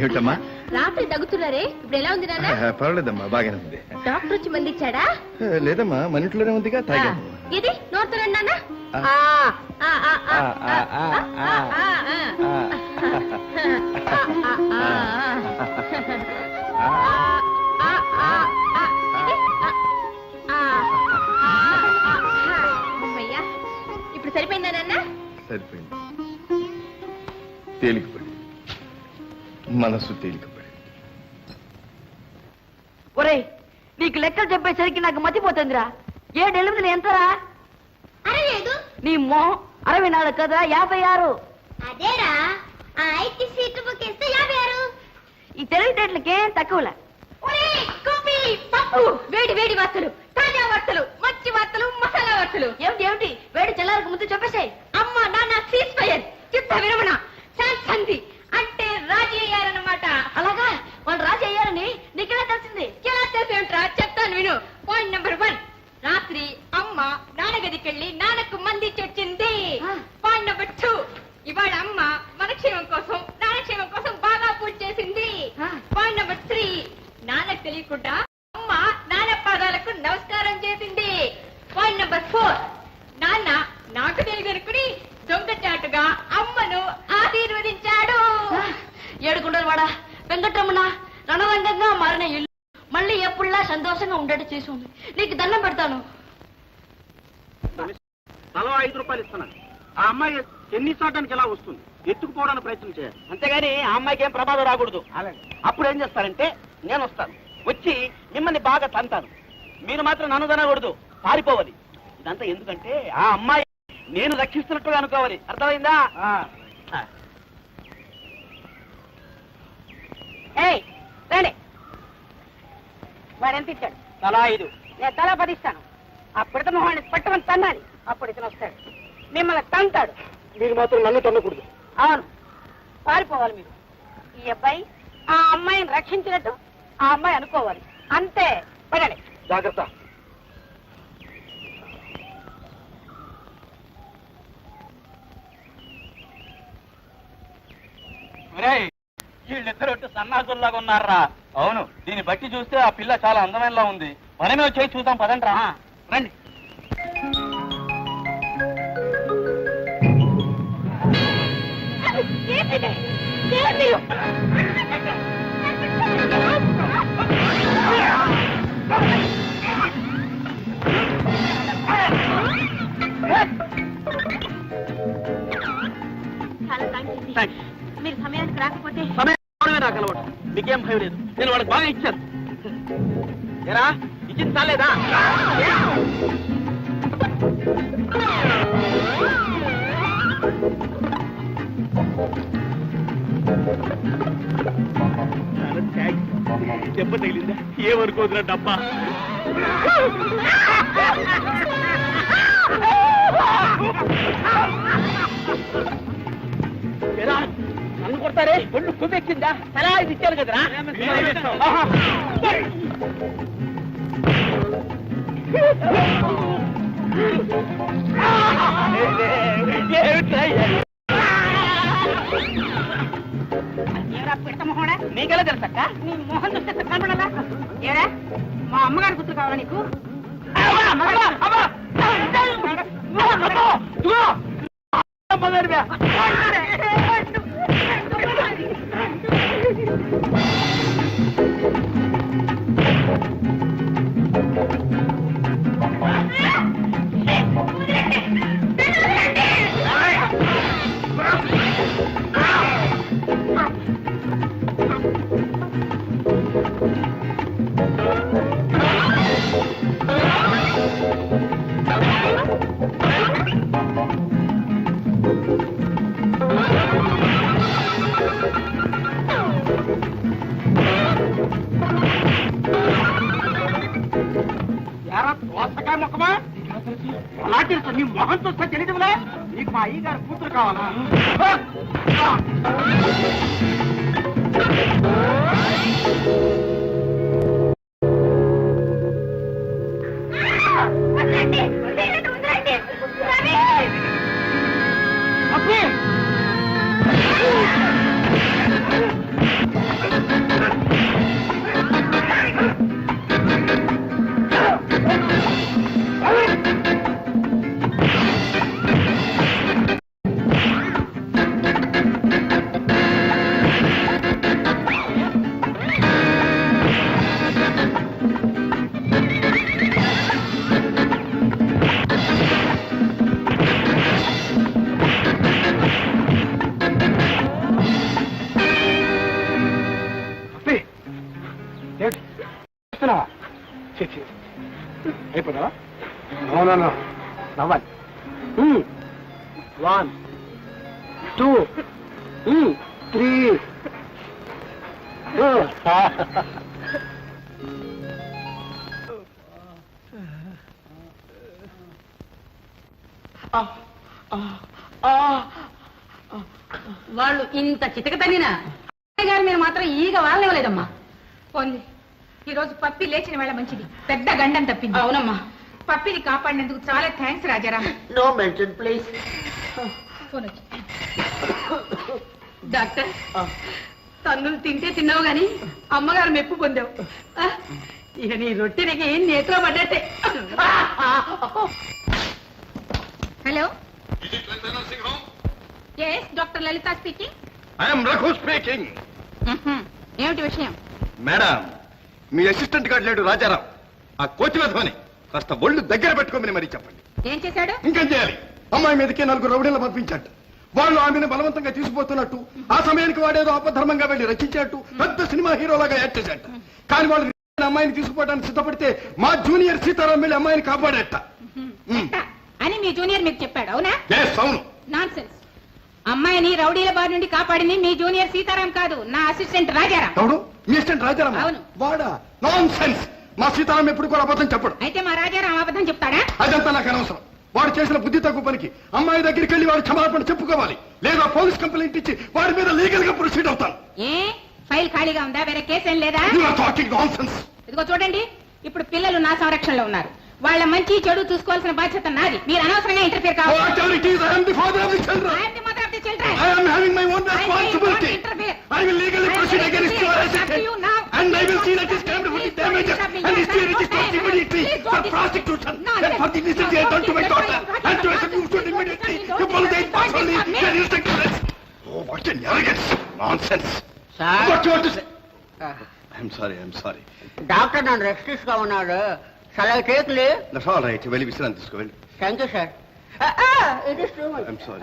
ఏమిటమ్మా? రాత్రి తగ్గుతున్నారే, ఇప్పుడు ఎలా ఉంది నాన్న? పర్వాలేదమ్మా, బాగానే ఉంది. డాక్టర్ వచ్చి మంది ఇచ్చాడా? లేదమ్మా, మన ఇంట్లోనే ఉందిగా, తాగాను. ఇది నోరుతున్నాడు నాన్న. అమ్మయ్యా, ఇప్పుడు సరిపోయిందా నాన్న? సరిపోయింది. తేలికపడి మనసు తేలికపడి. ఒరే, నీకు లెక్కలు చెప్పేసరికి నాకు మతిపోతుందిరా. 7 8 ఎంతరా? 65. నీ మొహం 64 కదా, 56. అదేరా, 5 సీట్లు బుక్ చేస్తే 56. ఈ తెలివితేటలకేం తక్కువలే. కాఫీ, పప్పు, వేడి వేడి వార్తలు, తాజా వార్తలు, మంచి వార్తలు, మసాలా వార్తలు. ఏమిటి వేడి చల్లారకు ముందు చెప్పేసాయి. అమ్మ నాన్న సీజ్ ఫైర్, యుద్ధ విరమణ, శాంతి అంటే రాజీ అయ్యారన్నమాట. అలాగా, వాళ్ళు రాజీ అయ్యారని నీకెలా తెలిసింది? ఎలా తెలిసేంట్రా, చెప్తాను విను. పాయింట్ నెంబర్ 1, రాత్రి అమ్మ నాన్నగదికెళ్ళి నాన్నకు మంది వచ్చింది. పాయింట్ నెంబర్ 2, ఇవాళ అమ్మ మన క్షేమం కోసం నాన్న క్షేమం కోసం బాగా పూజ చేసింది. పాయింట్ నెంబర్ 3, నాన్నకు తెలియకుండా అమ్మ నాన్న పాదాలకు నమస్కారం చేసింది. పాయింట్ నెంబర్ 4, నాన్న నాకు తెలియనుకుని దొంగచాటుగా అమ్మను ఆశీర్వదించాడు. 7 గుంటలు వాడా వెంకటరమణ, రణరంగంగా మారిన ఇల్లు మళ్ళీ ఎప్పుడులా సంతోషంగా ఉండేట్టు చేసి ఉంది. నీకు దండం పెడతాను. తలో 5 రూపాయలు ఇస్తున్నాను. ఆ అమ్మాయి ఎన్ని చాటానికి ఎలా వస్తుంది, ఎత్తుకుపోవడానికి ప్రయత్నం చేయాలి. అంతేగాని ఆ అమ్మాయికి ఏం ప్రమాదం రాకూడదు. అప్పుడు ఏం చేస్తారంటే, నేను వస్తాను, వచ్చి మిమ్మల్ని బాగా తంతాను. మీరు మాత్రం నన్ను తనకూడదు, పారిపోవాలి. ఇదంతా ఎందుకంటే ఆ అమ్మాయి నేను రక్షిస్తున్నట్టుగా అనుకోవాలి. అర్థమైందా? వాడు ఎంత ఇచ్చాడు? తలా 5. నేను తలా 10 ఇస్తాను. ఆ పిడత మొహాన్ని పట్టుమని తన్నాలి, అప్పుడు ఇతను వస్తాడు, మిమ్మల్ని తంతాడు. మీరు మాత్రం నన్ను తన్నకూడదు. అవును, పారిపోవాలి మీరు. ఈ అబ్బాయి ఆ అమ్మాయిని రక్షించినట్టు ఆ అమ్మాయి అనుకోవాలి. అంతే. పడండి. జాగ్రత్త. వీళ్ళిద్దరు సన్నాసుల్లాగా ఉన్నారా? అవును, దీన్ని బట్టి చూస్తే ఆ పిల్ల చాలా అందమైనలా ఉంది. మనమే వచ్చి చూద్దాం, పదండి రా. రండి. మీరు సమయానికి రాకపోతే సమయం నాకు అలవాటు, మీకేం భయం లేదు. నేను వాళ్ళకి బాగా ఇచ్చాను. ఏరా, ఇచ్చింది చాలేదా? దెబ్బ తగిలిందా? ఏమనుకోదురా డబ్బా. నన్ను కొడతారే, ఒళ్ళు కుదెక్కిందా? తలా 5 ఇచ్చారు కదరా. నీకెలా తెలుసక్క? నీ మొహం చూస్తే కనపడదా? ఏడా, మా అమ్మగారి గుర్తు కావాలా నీకు? అలా తెలుసు, నీ మొహం చూస్తే తెలియదులే. నీకు మా అయ్యగారు కూతురు కావాలా? నవ్వాలి 1 2 3 వాళ్ళు ఇంత చితక తన్నినా గారి మీద మాత్రం ఈగ వాళ్ళనివ్వలేదమ్మా. పోన్లే ఈ రోజు పప్పి లేచిన వేళ మంచిది, పెద్ద గండం తప్పింది. అవునమ్మా. పప్పిని కాపాడినందుకు చాలా thanks Rajaram. No mention please. Phone వచ్చి డాక్టర్, తన్నులు తింటే తిన్నావు గాని అమ్మగారు మెప్పు పొందావు. ఇక నీ రొట్టెనికి నేత్రం పడ్డట్టే. Hello, yes doctor Lalitha speaking. I'm Raghu speaking. ఏమిటి విషయం? మేడం, మీ అసిస్టెంట్ గారు లేడు రాజారాం, ఆ కోచి వెధవని కాస్త ఒళ్ళు దగ్గర పెట్టుకోమని మరీ చెప్పండి. ఏం చేశాడు? ఇంకేం చేయాలి? అమ్మాయి మీదకి 4 రౌడీలు పంపించట్టు, వాళ్ళు ఆమెను బలవంతంగా తీసుకుపోతున్నట్టు, ఆ సమయానికి వాడేదో అపధర్మంగా వెళ్ళి రచించేట్టు పెద్ద సినిమా హీరోలాగా యాక్ట్ చేసేట. కానీ వాళ్ళు అమ్మాయిని తీసుకుపోవడానికి సిద్ధపడితే మా జూనియర్ సీతారాం వెళ్ళి అమ్మాయిని కాపాడేట అని మీ జూనియర్ మీకు చెప్పాడు, అవునా? అవును. నాన్సెన్స్. అమ్మాయిని రౌడీల బారి నుండి కాపాడింది మీ జూనియర్ సీతారాం కాదు, నా అసిస్టెంట్ రాజారాం. ఎవడు? మీ అసిస్టెంట్ రాజారాం? అవును. వాడా? Non sense. మా సీతారాం ఎప్పుడు కూడా అబద్ధం చెప్పడు. అయితే మా రాజారాం అబద్ధం చెప్తాడా? అదంతా నాకు అనవసరం. వాడు చేసిన బుద్ధి తక్కువ పనికి అమ్మాయి దగ్గరికి వెళ్ళి వాడు క్షమాపణ చెప్పుకోవాలి, లేదా పోలీస్ కంప్లైంట్ ఇచ్చి వాడి మీద లీగల్ గా ప్రొసీడ్ అవుతాను. ఏ ఫైల్ ఖాళీగా ఉందా? వేరే కేసు ఏం లేదా? ఇదిగో చూడండి, ఇప్పుడు పిల్లలు నా సంరక్షణలో ఉన్నారు. వాళ్ళ మంచి చెడు చూసుకోవాల్సిన బాధ్యత నాది. మీరు అనవసరంగా ఇంటర్ఫియర్ కావాలి. డాక్టర్ నన్ను రెస్టిస్ గా ఉన్నాడు. సలహా కేకులే. వెళ్ళి విశ్రాంతి తీసుకో. వెళ్ళి. Thank you sir. It is true. I'm sorry.